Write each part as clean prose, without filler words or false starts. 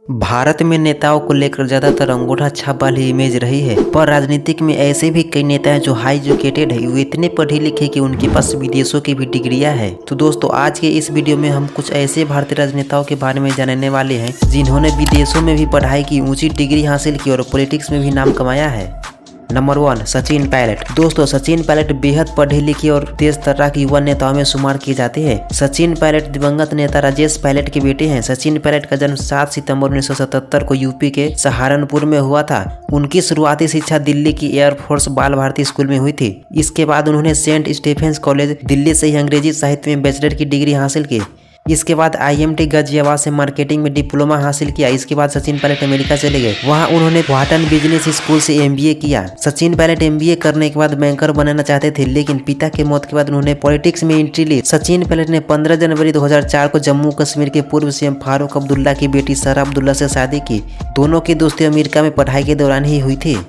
भारत में नेताओं को लेकर ज्यादातर अंगूठा छाप वाली इमेज रही है, पर राजनीतिक में ऐसे भी कई नेता हैं जो हाई एजुकेटेड है। वो इतने पढ़े लिखे कि उनके पास विदेशों की भी डिग्रियां है। तो दोस्तों, आज के इस वीडियो में हम कुछ ऐसे भारतीय राजनेताओं के बारे में जानने वाले हैं जिन्होंने विदेशों में भी पढ़ाई की, ऊंची डिग्री हासिल की और पॉलिटिक्स में भी नाम कमाया है। नंबर 1, सचिन पायलट। दोस्तों, सचिन पायलट बेहद पढ़े लिखे और तेज तर्राक युवा नेताओं में शुमार किए जाते हैं। सचिन पायलट दिवंगत नेता राजेश पायलट के बेटे हैं। सचिन पायलट का जन्म 7 सितंबर 1977 को यूपी के सहारनपुर में हुआ था। उनकी शुरुआती शिक्षा दिल्ली की एयरफोर्स बाल भारती स्कूल में हुई थी। इसके बाद उन्होंने सेंट स्टीफेंस कॉलेज दिल्ली से ही अंग्रेजी साहित्य में बैचलर की डिग्री हासिल की। इसके बाद IMT गाजियाबाद से मार्केटिंग में डिप्लोमा हासिल किया। इसके बाद सचिन पायलट अमेरिका चले गए। वहां उन्होंने व्हाटन बिजनेस स्कूल से MBA किया। सचिन पायलट MBA करने के बाद बैंकर बनना चाहते थे, लेकिन पिता के मौत के बाद उन्होंने पॉलिटिक्स में एंट्री ली। सचिन पायलट ने 15 जनवरी 2004 को जम्मू कश्मीर के पूर्व CM फारूक अब्दुल्ला की बेटी सारा अब्दुल्ला से शादी की। दोनों की दोस्ती अमेरिका में पढ़ाई के दौरान ही हुई थी।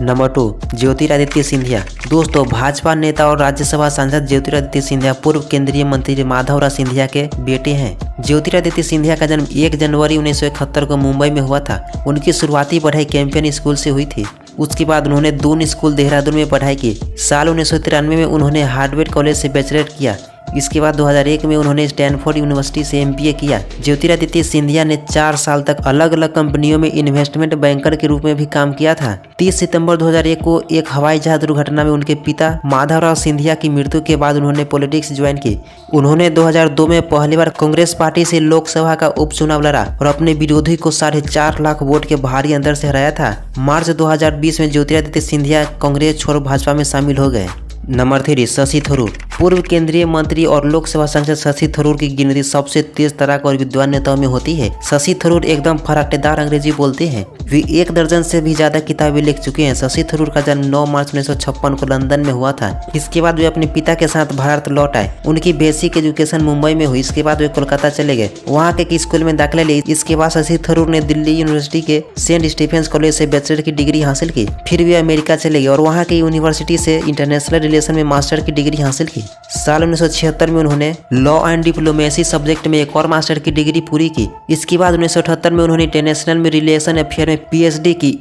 नंबर 2, ज्योतिरादित्य सिंधिया। दोस्तों, भाजपा नेता और राज्यसभा सांसद ज्योतिरादित्य सिंधिया पूर्व केंद्रीय मंत्री माधवराव सिंधिया के बेटे हैं। ज्योतिरादित्य सिंधिया का जन्म 1 जनवरी 1971 को मुंबई में हुआ था। उनकी शुरुआती पढ़ाई कैंपियन स्कूल से हुई थी। उसके बाद उन्होंने दून स्कूल देहरादून में पढ़ाई की। साल 1993 में उन्होंने हार्वर्ड कॉलेज से बैचलर किया। इसके बाद 2001 में उन्होंने स्टैनफोर्ड यूनिवर्सिटी से MBA किया। ज्योतिरादित्य सिंधिया ने 4 साल तक अलग अलग कंपनियों में इन्वेस्टमेंट बैंकर के रूप में भी काम किया था। 30 सितंबर 2001 को एक हवाई जहाज दुर्घटना में उनके पिता माधवराव सिंधिया की मृत्यु के बाद उन्होंने पॉलिटिक्स ज्वाइन की। उन्होंने 2002 में पहली बार कांग्रेस पार्टी से लोकसभा का उपचुनाव लड़ा और अपने विरोधी को 4.5 लाख वोट के भारी अंतर से हराया था। मार्च 2020 में ज्योतिरादित्य सिंधिया कांग्रेस छोड़ भाजपा में शामिल हो गए। नंबर 3, शशि थरूर। पूर्व केंद्रीय मंत्री और लोकसभा सांसद शशि थरूर की गिनती सबसे तेज तर्राक और विद्वान नेताओं में होती है। शशि थरूर एकदम फराटेदार अंग्रेजी बोलते हैं। वे 1 दर्जन से भी ज्यादा किताबें लिख चुके हैं। शशि थरूर का जन्म 9 मार्च 1956 को लंदन में हुआ था। इसके बाद वे अपने पिता के साथ भारत लौट आए। उनकी बेसिक एजुकेशन मुंबई में हुई। इसके बाद वे कोलकाता चले गए, वहाँ के स्कूल में दाखिला ली। इसके बाद शशि थरूर ने दिल्ली यूनिवर्सिटी के सेंट स्टीफेंस कॉलेज से बैचलर की डिग्री हासिल की। फिर वे अमेरिका चले गए और वहाँ की यूनिवर्सिटी से इंटरनेशनल रिलेशन में मास्टर की डिग्री हासिल की। साल 1976 में उन्होंने लॉ एंड डिप्लोमेसी सब्जेक्ट में एक और मास्टर की डिग्री पूरी की। इसके बाद 1978 में उन्होंने इंटरनेशनल में रिलेशन अफेयर में PhD की।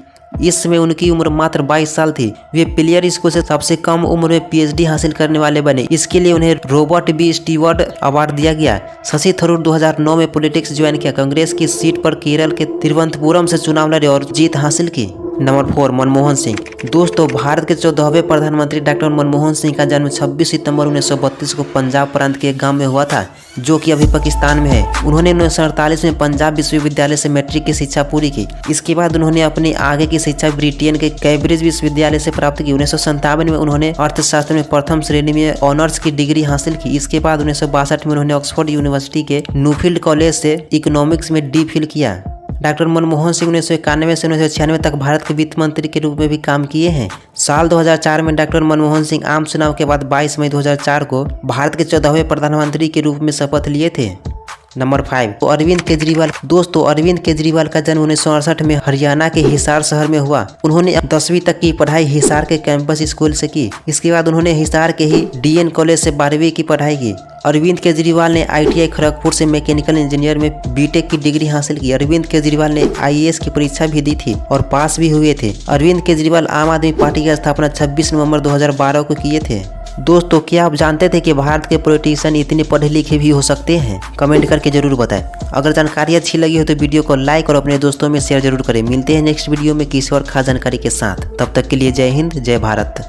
इसमें उनकी उम्र मात्र 22 साल थी। वे पिलियर स्कूल से सबसे कम उम्र में PhD हासिल करने वाले बने। इसके लिए उन्हें रॉबर्ट B. स्टीवर्ट अवार्ड दिया गया। शशि थरूर 2009 में पॉलिटिक्स ज्वाइन किया। कांग्रेस की सीट पर केरल के तिरुवनंतपुरम से चुनाव लड़े और जीत हासिल की। नंबर 4, मनमोहन सिंह। दोस्तों, भारत के 14वें प्रधानमंत्री डॉक्टर मनमोहन सिंह का जन्म 26 सितंबर 1932 को पंजाब प्रांत के एक गांव में हुआ था, जो कि अभी पाकिस्तान में है। उन्होंने 1948 में पंजाब विश्वविद्यालय से मैट्रिक की शिक्षा पूरी की। इसके बाद उन्होंने अपनी आगे की शिक्षा ब्रिटेन के कैम्ब्रिज विश्वविद्यालय से प्राप्त की। 1957 में उन्होंने अर्थशास्त्र में प्रथम श्रेणी में ऑनर्स की डिग्री हासिल की। इसके बाद 1962 में उन्होंने ऑक्सफोर्ड यूनिवर्सिटी के न्यूफील्ड कॉलेज से इकोनॉमिक्स में DPhil किया। डॉक्टर मनमोहन सिंह 1991 से 1996 तक भारत के वित्त मंत्री के रूप में भी काम किए हैं। साल 2004 में डॉक्टर मनमोहन सिंह आम चुनाव के बाद 22 मई 2004 को भारत के 14वें प्रधानमंत्री के रूप में शपथ लिए थे। नंबर 5, अरविंद केजरीवाल। दोस्तों, अरविंद केजरीवाल का जन्म 1968 में हरियाणा के हिसार शहर में हुआ। उन्होंने 10वीं तक की पढ़ाई हिसार के कैंपस स्कूल से की। इसके बाद उन्होंने हिसार के ही DN कॉलेज से 12वीं की पढ़ाई की। अरविंद केजरीवाल ने ITI खड़गपुर से मैकेनिकल इंजीनियर में BTech की डिग्री हासिल की। अरविंद केजरीवाल ने IAS की परीक्षा भी दी थी और पास भी हुए थे। अरविंद केजरीवाल आम आदमी पार्टी की स्थापना 26 नवंबर 2012 को किए थे। दोस्तों, क्या आप जानते थे कि भारत के पॉलिटिशियन इतने पढ़े लिखे भी हो सकते हैं? कमेंट करके जरूर बताएं। अगर जानकारी अच्छी लगी हो तो वीडियो को लाइक और अपने दोस्तों में शेयर जरूर करें। मिलते हैं नेक्स्ट वीडियो में किसी और खास जानकारी के साथ। तब तक के लिए जय हिंद, जय भारत।